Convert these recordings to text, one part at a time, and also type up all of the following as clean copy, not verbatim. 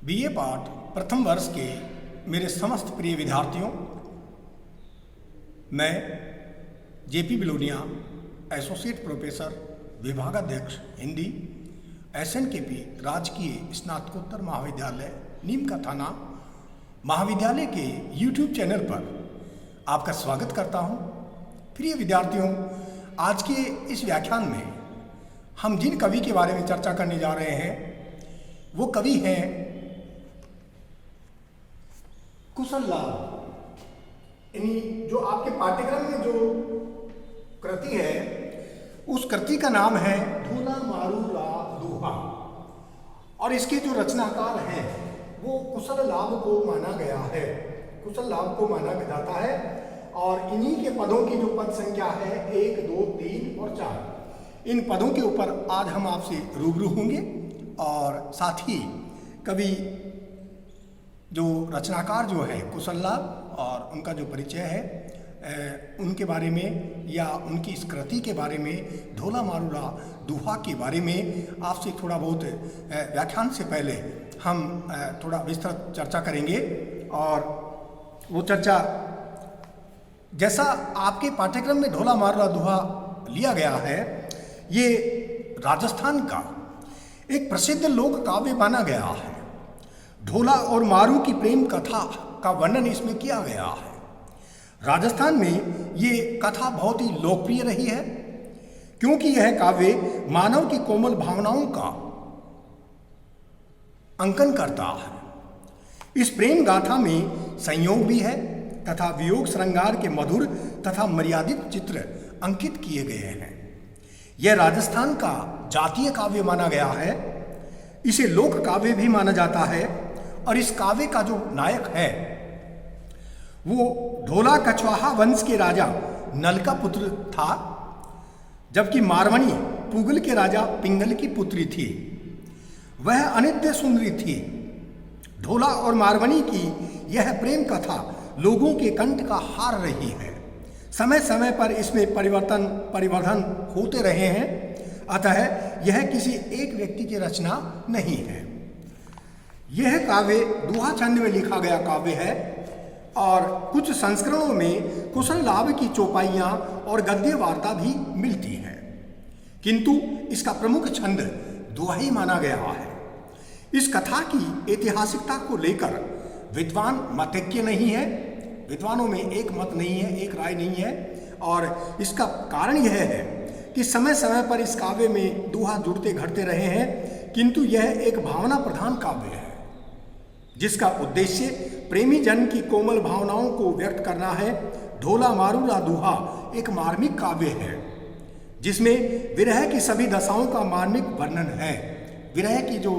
BA पाठ प्रथम वर्ष के मेरे समस्त प्रिय विद्यार्थियों, मैं जेपी बिलोनिया, एसोसिएट प्रोफेसर, विभागाध्यक्ष हिंदी, एसएनकेपी राजकीय स्नातकोत्तर महाविद्यालय नीम का थाना महाविद्यालय के यूट्यूब चैनल पर आपका स्वागत करता हूं। प्रिय विद्यार्थियों, आज के इस व्याख्यान में हम जिन कवि के बारे में चर्चा करने जा रहे हैं वो कवि हैं कुशल लाल। यानी जो आपके पाठ्यक्रम में जो कृति है उस कृति का नाम है ढोला मारू रा दोहा, और इसके जो रचनाकार हैं वो कुशल लाभ को माना गया है, कुशल लाभ को माना जाता है। और इन्हीं के पदों की जो पद संख्या है 1, 2, 3 और 4, इन पदों के ऊपर आज हम आपसे रूबरू होंगे और साथ ही कवि जो रचनाकार जो है कुशल लाभ और उनका जो परिचय है उनके बारे में या उनकी इस कृति के बारे में, ढोला मारूला दोहा के बारे में आपसे थोड़ा बहुत व्याख्यान से पहले हम थोड़ा विस्तृत चर्चा करेंगे। और वो चर्चा जैसा आपके पाठ्यक्रम में ढोला मारूला दोहा लिया गया है, ये राजस्थान का एक प्रसिद्ध लोक काव्य माना गया है। ढोला और मारू की प्रेम कथा का वर्णन इसमें किया गया है। राजस्थान में ये कथा बहुत ही लोकप्रिय रही है क्योंकि यह काव्य मानव की कोमल भावनाओं का अंकन करता है। इस प्रेम गाथा में संयोग भी है तथा वियोग श्रृंगार के मधुर तथा मर्यादित चित्र अंकित किए गए हैं। यह राजस्थान का जातीय काव्य माना गया है, इसे लोक काव्य भी माना जाता है। और इस काव्य का जो नायक है वो ढोला कछवाहा वंश के राजा नल का पुत्र था, जबकि मारवणी पुगल के राजा पिंगल की पुत्री थी। वह अनित्य सुंदरी थी। ढोला और मारवणी की यह प्रेम कथा लोगों के कंठ का हार रही है। समय समय पर इसमें परिवर्धन होते रहे हैं, अतः यह किसी एक व्यक्ति की रचना नहीं है। यह काव्य दोहा छंद में लिखा गया काव्य है और कुछ संस्करणों में कुशल लाभ की चौपाइयाँ और गद्य वार्ता भी मिलती है, किंतु इसका प्रमुख छंद दोहा ही माना गया है। इस कथा की ऐतिहासिकता को लेकर विद्वान मतज्ञ नहीं है, विद्वानों में एक मत नहीं है, एक राय नहीं है। और इसका कारण यह है कि समय समय पर इस काव्य में दोहा जुड़ते घटते रहे हैं, किंतु यह एक भावना प्रधान काव्य है जिसका उद्देश्य प्रेमी जन की कोमल भावनाओं को व्यक्त करना है। ढोला मारूला दोहा एक मार्मिक काव्य है जिसमें विरह की सभी दशाओं का मार्मिक वर्णन है। विरह की जो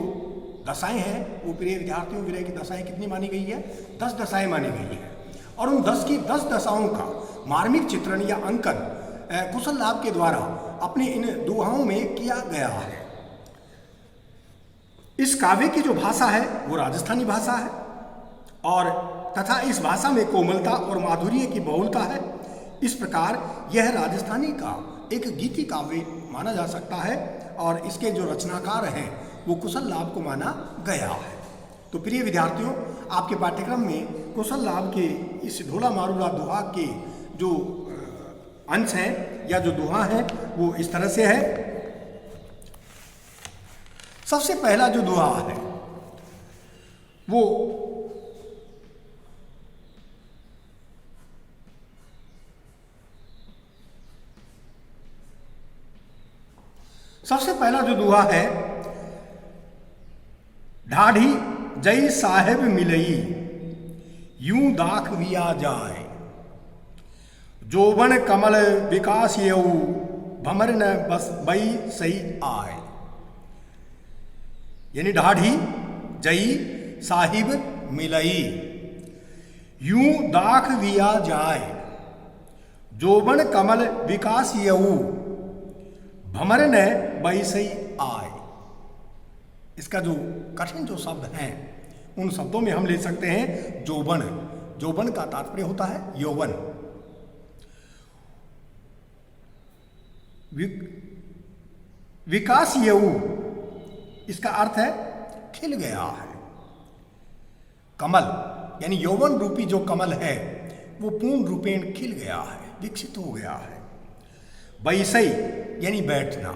दशाएं हैं वो प्रिय विद्यार्थियों, विरह की दशाएं कितनी मानी गई है? 10 दशाएं मानी गई है। और उन 10 दशाओं का मार्मिक चित्रण या अंकन कुशल लाभ के द्वारा अपने इन दोहाओं में किया गया है। इस काव्य की जो भाषा है वो राजस्थानी भाषा है और तथा इस भाषा में कोमलता और माधुर्य की बहुलता है। इस प्रकार यह राजस्थानी का एक गीति काव्य माना जा सकता है और इसके जो रचनाकार हैं वो कुशल लाभ को माना गया है। तो प्रिय विद्यार्थियों, आपके पाठ्यक्रम में कुशल लाभ के इस ढोला मारूला दोहा के जो अंश हैं या जो दोहा है वो इस तरह से है। सबसे पहला जो दोहा है वो है ढाढ़ी जय साहेब मिलई यूं दाख विया जाए, जोबन कमल विकास यऊ भमर न बस बई सही आए। यानी ढाढ़ी जई साहिब मिलई यूं दाख विया जाए, जोबन कमल विकास यऊ भमर न बई सही आए। इसका जो कठिन जो शब्द हैं उन शब्दों में हम ले सकते हैं जोबन। जोबन का तात्पर्य होता है यौवन। विकास यऊ इसका अर्थ है खिल गया है। कमल यानी यौवन रूपी जो कमल है वो पूर्ण रूपेण खिल गया है, विकसित हो गया है। वैसई यानी बैठना,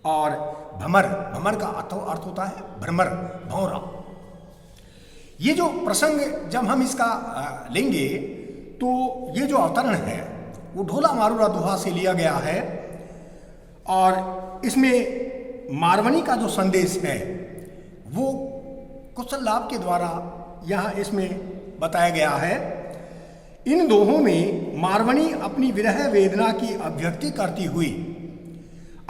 और भ्रमर, भ्रमर का अर्थ होता है भ्रमर, भौरा। ये जो प्रसंग जब हम इसका लेंगे तो ये जो अवतरण है वो ढोला मारूरा दोहा से लिया गया है, और इसमें मारवणी का जो संदेश है वो कुशल लाभ के द्वारा यहाँ इसमें बताया गया है। इन दोहों में मारवणी अपनी विरह वेदना की अभिव्यक्ति करती हुई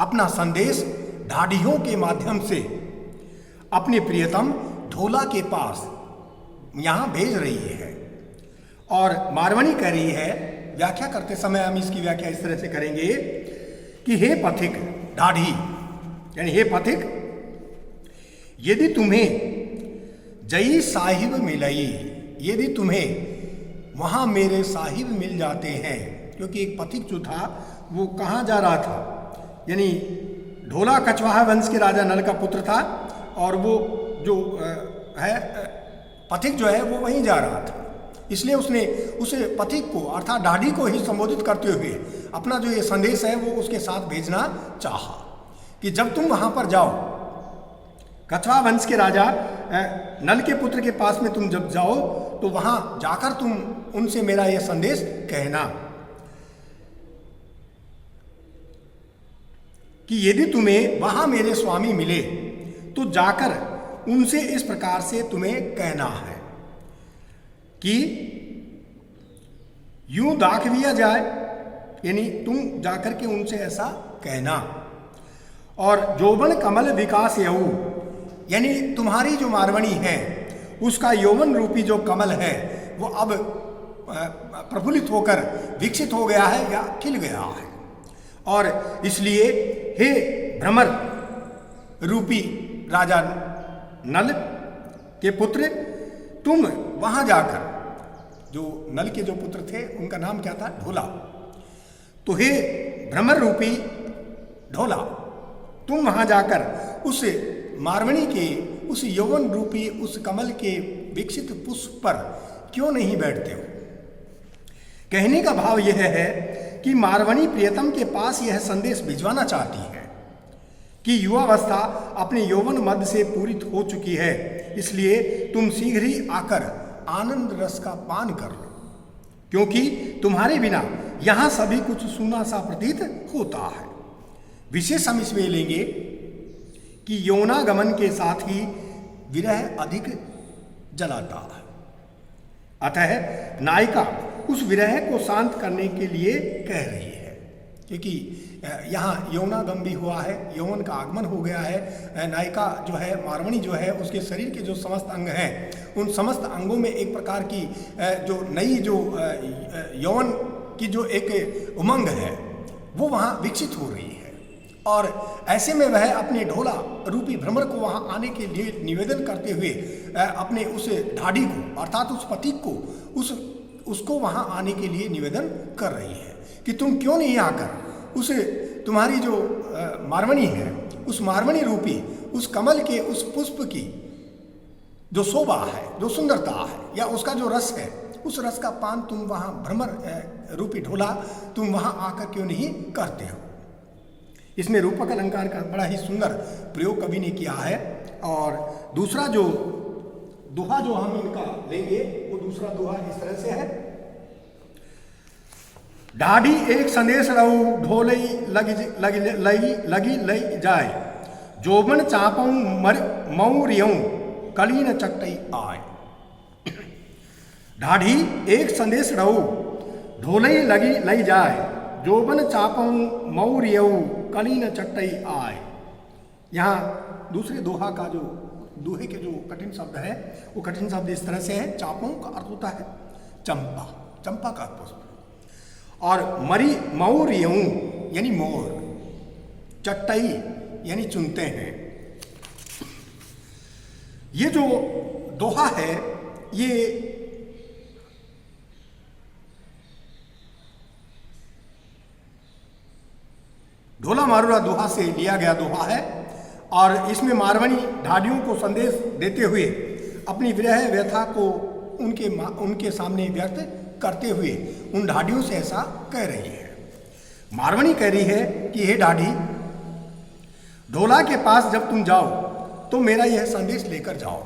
अपना संदेश ढाडियों के माध्यम से अपने प्रियतम ढोला के पास यहाँ भेज रही है। और मारवणी कह रही है, व्याख्या करते समय हम इसकी व्याख्या इस तरह से करेंगे कि हे पथिक, ढाढ़ी यानी हे पथिक, यदि तुम्हें जई साहिब मिलई, यदि तुम्हें वहाँ मेरे साहिब मिल जाते हैं, क्योंकि एक पथिक जो था वो कहाँ जा रहा था, यानी ढोला कछवाहा वंश के राजा नल का पुत्र था, और वो जो है पथिक जो है वो वहीं जा रहा था। इसलिए उसने उस पथिक को अर्थात ढाढ़ी को ही संबोधित करते हुए अपना जो ये संदेश है वो उसके साथ भेजना चाहा कि जब तुम वहाँ पर जाओ, कछवाहा वंश के राजा नल के पुत्र के पास में तुम जब जाओ तो वहाँ जाकर तुम उनसे मेरा ये संदेश कहना कि यदि तुम्हें वहाँ मेरे स्वामी मिले तो जाकर उनसे इस प्रकार से तुम्हें कहना है कि यूं दाखविया जाए, यानी तुम जाकर के उनसे ऐसा कहना। और जोबन कमल विकास यऊ, यानी तुम्हारी जो मारवणी है उसका यौवन रूपी जो कमल है वो अब प्रफुल्लित होकर विकसित हो गया है या खिल गया है। और इसलिए हे भ्रमर रूपी राजा नल के पुत्र, तुम वहाँ जाकर, जो नल के जो पुत्र थे उनका नाम क्या था, ढोला, तो हे भ्रमर रूपी ढोला, तुम वहाँ जाकर उस मारवणी के उस यौवन रूपी उस कमल के विकसित पुष्प पर क्यों नहीं बैठते हो। कहने का भाव यह है कि मारवणी प्रियतम के पास यह संदेश भिजवाना चाहती है कि युवावस्था अपने यौवन मद से पूरित हो चुकी है, इसलिए तुम शीघ्र ही आकर आनंद रस का पान कर लो, क्योंकि तुम्हारे बिना यहाँ सभी कुछ सूना सा प्रतीत होता है। विशेष हम इसमें लेंगे कि यौनागमन के साथ ही विरह अधिक जलाता है, अतः नायिका उस विरह को शांत करने के लिए कह रही है, क्योंकि यहाँ यौनागम भी हुआ है, यौवन का आगमन हो गया है। नायिका जो है, मारवणी जो है, उसके शरीर के जो समस्त अंग हैं उन समस्त अंगों में एक प्रकार की जो नई जो यौवन की जो एक उमंग है वो वहाँ विकसित हो रही है। और ऐसे में वह अपने ढोला रूपी भ्रमर को वहाँ आने के लिए निवेदन करते हुए अपने उस ढाढ़ी को अर्थात उस पथिक को उसको वहाँ आने के लिए निवेदन कर रही है कि तुम क्यों नहीं आकर उस तुम्हारी जो मारवणी है उस मारवणी रूपी उस कमल के उस पुष्प की जो शोभा है, जो सुंदरता है, या उसका जो रस है, उस रस का पान तुम वहाँ भ्रमर रूपी ढोला तुम वहाँ आकर क्यों नहीं करते हो। इसमें रूपक अलंकार का बड़ा ही सुंदर प्रयोग कवि ने किया है। और दूसरा जो दोहा जो हम इनका लेंगे वो दूसरा दोहा इस तरह से है। ढाढ़ी एक संदेश रहू ढोलई लगी लई जाए, जोबन चापऊ मऊ रियऊ कलीन चट्टई आए। ढाढ़ी एक संदेश रहू ढोलई लगी लई जाए, जोबन चापऊ मऊ रियऊ कलीन चट्टई आए। यहाँ दूसरे दोहा का जो दोहे के जो कठिन शब्द है वो कठिन शब्द इस तरह से है। चापों का अर्थ होता है चंपा, चंपा का पुष्प, और मरी मऊर यूं यानी मोर, चट्टई यानी चुनते हैं। ये जो दोहा है ये ढोला मारूरा दोहा से लिया गया दोहा है, और इसमें मारवणी ढाडियों को संदेश देते हुए अपनी विरह व्यथा को उनके सामने व्यक्त करते हुए उन ढाडियों से ऐसा कह रही है। मारवणी कह रही है कि हे ढाडी, ढोला के पास जब तुम जाओ तो मेरा यह संदेश लेकर जाओ।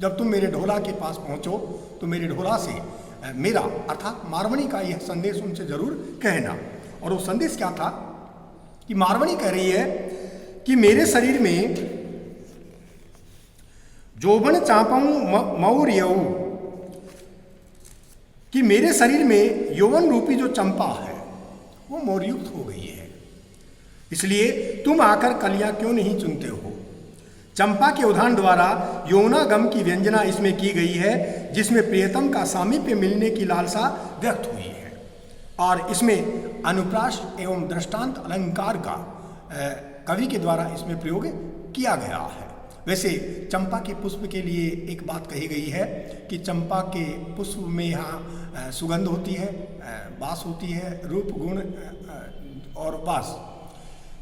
जब तुम मेरे ढोला के पास पहुंचो तो मेरे ढोला से मेरा अर्थात मारवणी का यह संदेश उनसे जरूर कहना। और वो संदेश क्या था कि मारवणी कह रही है कि मेरे शरीर में जोबन चापऊ मऊरियऊ, कि मेरे शरीर में यौवन रूपी जो चंपा है वो मौर्युक्त हो गई है, इसलिए तुम आकर कलियां क्यों नहीं चुनते हो। चंपा के उदाहरण द्वारा यौनागम की व्यंजना इसमें की गई है, जिसमें प्रियतम का सामीप्य मिलने की लालसा व्यक्त हुई है। और इसमें अनुप्रास एवं दृष्टांत अलंकार का कवि के द्वारा इसमें प्रयोग किया गया है। वैसे चंपा के पुष्प के लिए एक बात कही गई है कि चंपा के पुष्प में यहाँ सुगंध होती है, बास होती है, रूप गुण और बास।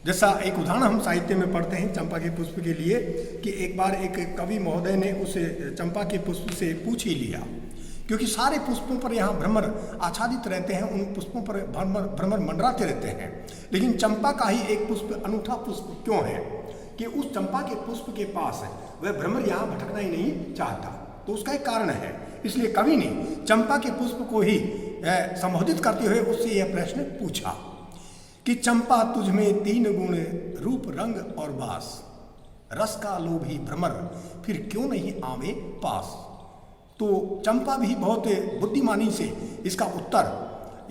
जैसा एक उदाहरण हम साहित्य में पढ़ते हैं चंपा के पुष्प के लिए कि एक बार एक कवि महोदय ने उसे चंपा के पुष्प से पूछ ही लिया, क्योंकि सारे पुष्पों पर यहाँ भ्रमर आच्छादित रहते हैं, उन पुष्पों पर भ्रमर मंडराते रहते हैं, लेकिन चंपा का ही एक पुष्प अनूठा पुष्प क्यों है कि उस चंपा के पुष्प के पास वह भ्रमर यहाँ भटकना ही नहीं चाहता। तो उसका एक कारण है, इसलिए कवि ने चंपा के पुष्प को ही संबोधित करते हुए उससे यह प्रश्न पूछा कि चंपा तुझ में 3 गुण रूप रंग और बास, रस का लोभी भ्रमर फिर क्यों नहीं आवे पास। तो चंपा भी बहुत बुद्धिमानी से इसका उत्तर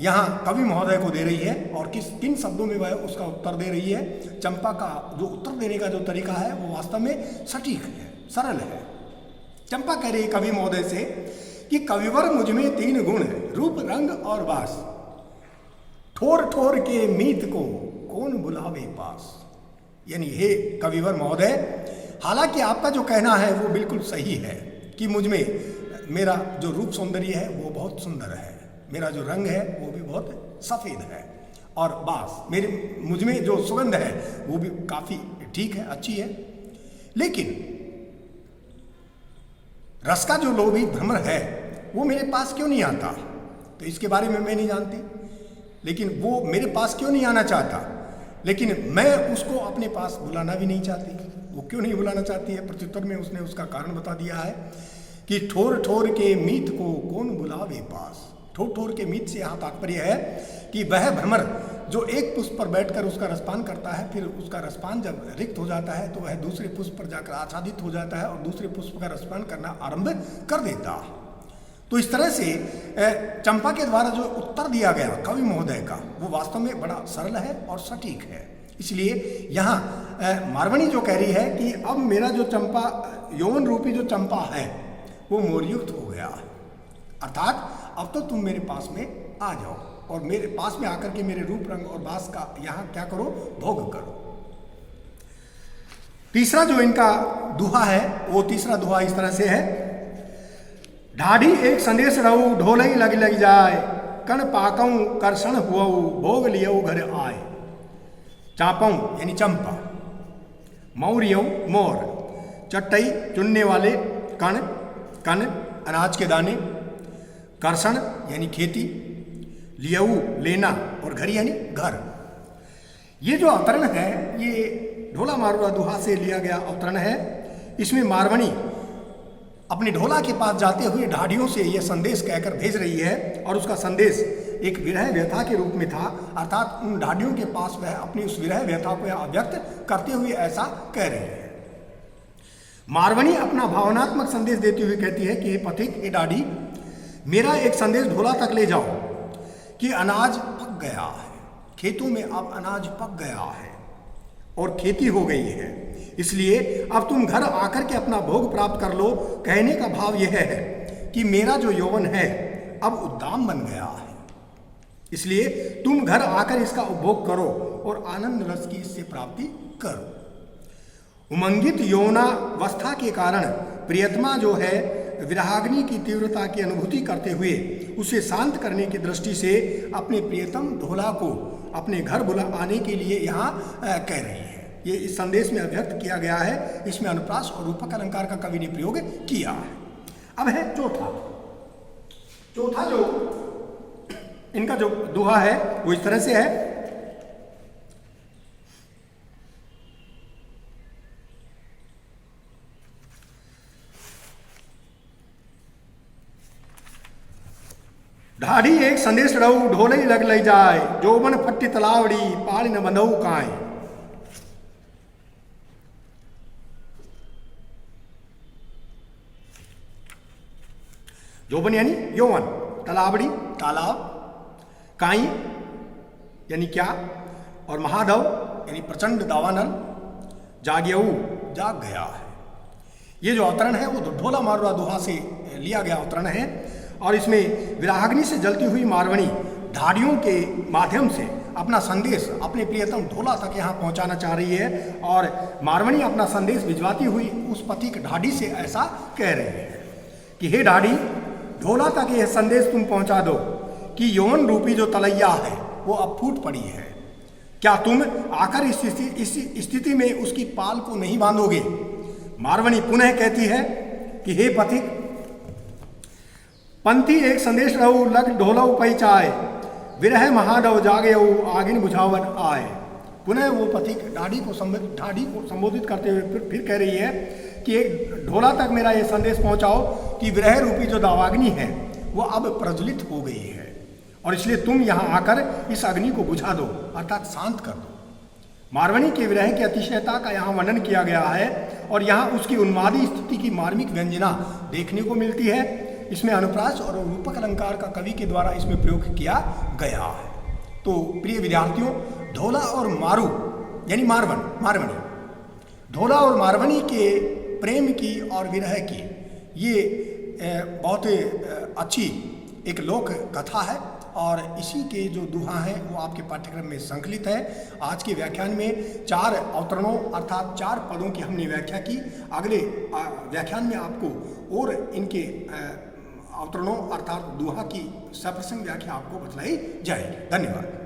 यहाँ कवि महोदय को दे रही है और किन शब्दों में वह उसका उत्तर दे रही है। चंपा का जो उत्तर देने का जो तरीका है वो वास्तव में सटीक है, सरल है। चंपा कह रही है कवि महोदय से कि कविवर मुझ में 3 गुण रूप रंग और बास, ठोर ठोर के मीत को कौन बुलावे पास। यानी हे कविवर महोदय, हालांकि आपका जो कहना है वो बिल्कुल सही है कि मुझ में मेरा जो रूप सौंदर्य है वो बहुत सुंदर है, मेरा जो रंग है वो भी बहुत सफ़ेद है, और बास मुझ में जो सुगंध है वो भी काफ़ी ठीक है, अच्छी है, लेकिन रस का जो लोभी भ्रमर है वो मेरे पास क्यों नहीं आता। तो इसके बारे में मैं नहीं जानती, लेकिन वो मेरे पास क्यों नहीं आना चाहता, लेकिन मैं उसको अपने पास बुलाना भी नहीं चाहती। वो क्यों नहीं बुलाना चाहती है, प्रत्युत्तर में उसने उसका कारण बता दिया है कि ठोर ठोर के मीत को कौन बुलावे पास। ठोर ठोर के मीत से यहाँ तात्पर्य है कि वह भ्रमर जो एक पुष्प पर बैठकर उसका रसपान करता है, फिर उसका रसपान जब रिक्त हो जाता है तो वह दूसरे पुष्प पर जाकर आच्छादित हो जाता है और दूसरे पुष्प का रसपान करना आरंभ कर देता है। तो इस तरह से चंपा के द्वारा जो उत्तर दिया गया कवि महोदय का वो वास्तव में बड़ा सरल है और सटीक है। इसलिए यहाँ मारवणी जो कह रही है कि अब मेरा जो चंपा यौवन रूपी जो चंपा है वो मोरयुक्त हो गया है, अर्थात अब तो तुम मेरे पास में आ जाओ और मेरे पास में आकर के मेरे रूप रंग और बास का यहाँ क्या करो, भोग करो। तीसरा जो इनका दुहा है वो तीसरा दुहा इस तरह से है। ढाढ़ी एक संदेश रहू ढोलई लग लग जाए, कण पाकऊ कर्षण हुआऊ भोग लियऊ घर आए। चापऊ यानी चंपा, मौरियऊ मोर, चट्टई चुनने वाले, कण कण अनाज के दाने, कर्षण यानी खेती, लियऊ लेना और घर यानी घर। ये जो अवतरण है ये ढोला मारुआ दुहा से लिया गया अवतरण है। इसमें मारवणी अपने ढोला के पास जाते हुए ढाडियों से यह संदेश कहकर भेज रही है और उसका संदेश एक विरह व्यथा के रूप में था, अर्थात उन ढाडियों के पास वह अपनी उस विरह व्यथा को अव्यक्त करते हुए ऐसा कह रहे हैं। मारवणी अपना भावनात्मक संदेश देते हुए कहती है कि हे पथिक, हे ढाडी, मेरा एक संदेश ढोला तक ले जाओ कि अनाज पक गया है, खेतों में अब अनाज पक गया है और खेती हो गई है, इसलिए अब तुम घर आकर के अपना भोग प्राप्त कर लो। कहने का भाव यह है कि मेरा जो यौवन है अब उद्दाम बन गया है, इसलिए तुम घर आकर इसका उपभोग करो और आनंद रस की इससे प्राप्ति करो। उमंगित यौनावस्था के कारण प्रियतमा जो है विरहाग्नि की तीव्रता की अनुभूति करते हुए उसे शांत करने की दृष्टि से अपने प्रियतम ढोला को अपने घर बुला आने के लिए यहाँ कह रही है। ये इस संदेश में अभिव्यक्त किया गया है। इसमें अनुप्रास और रूपक अलंकार का कवि ने प्रयोग किया है। अब है चौथा जो इनका जो दोहा है वो इस तरह से है। ढाढ़ी एक संदेश रहू ढोलई लग लई जाए, जोबन फट्टी तलावड़ी पाली न बंधऊ काए। जोबन यानी यौवन, तलावड़ी तालाब, काई यानी क्या, और महाधव यानी प्रचंड दावानल, जाग्यऊ जाग गया है। ये जो अवतरण है वो ढोला मारुआ दोहा से लिया गया अवतरण है और इसमें विराहाग्नि से जलती हुई मारवणी ढाडियों के माध्यम से अपना संदेश अपने प्रियतम ढोला तक यहाँ पहुँचाना चाह रही है और मारवणी अपना संदेश भिजवाती हुई उस पथिक ढाडी से ऐसा कह रही है कि हे ढाडी, ढोला तक यह संदेश तुम पहुँचा दो कि यौवन रूपी जो तलैया है वो अब फूट पड़ी है। क्या तुम आकर इस स्थिति में उसकी पाल को नहीं बांधोगे? मारवणी पुनः कहती है कि हे पथिक, पंथी एक संदेश रहू लग ढोलऊ पैचाए, विरह महाडव जागेऊ आगिन बुझावन आए। पुनः वो पथिक ढाडी को संबोधित करते हुए फिर कह रही है कि एक ढोला तक मेरा ये संदेश पहुंचाओ कि विरह रूपी जो दावाग्नि है वो अब प्रज्वलित हो गई है और इसलिए तुम यहाँ आकर इस अग्नि को बुझा दो अर्थात शांत कर दो। मारवणी के विरह की अतिशयता का यहाँ वर्णन किया गया है और यहाँ उसकी उन्मादी स्थिति की मार्मिक व्यंजना देखने को मिलती है। इसमें अनुप्रास और रूपक अलंकार का कवि के द्वारा इसमें प्रयोग किया गया है। तो प्रिय विद्यार्थियों, ढोला और मारू यानी मारवणी, ढोला और मारवणी के प्रेम की और विरह की ये बहुत अच्छी एक लोक कथा है और इसी के जो दोहा हैं वो आपके पाठ्यक्रम में संकलित है। आज के व्याख्यान में 4 अवतरणों अर्थात 4 पदों की हमने व्याख्या की। अगले व्याख्यान में आपको और इनके अवतरणों अर्थात दोहा की सप्रसंग व्याख्या आपको बतलाई जाएगी। धन्यवाद।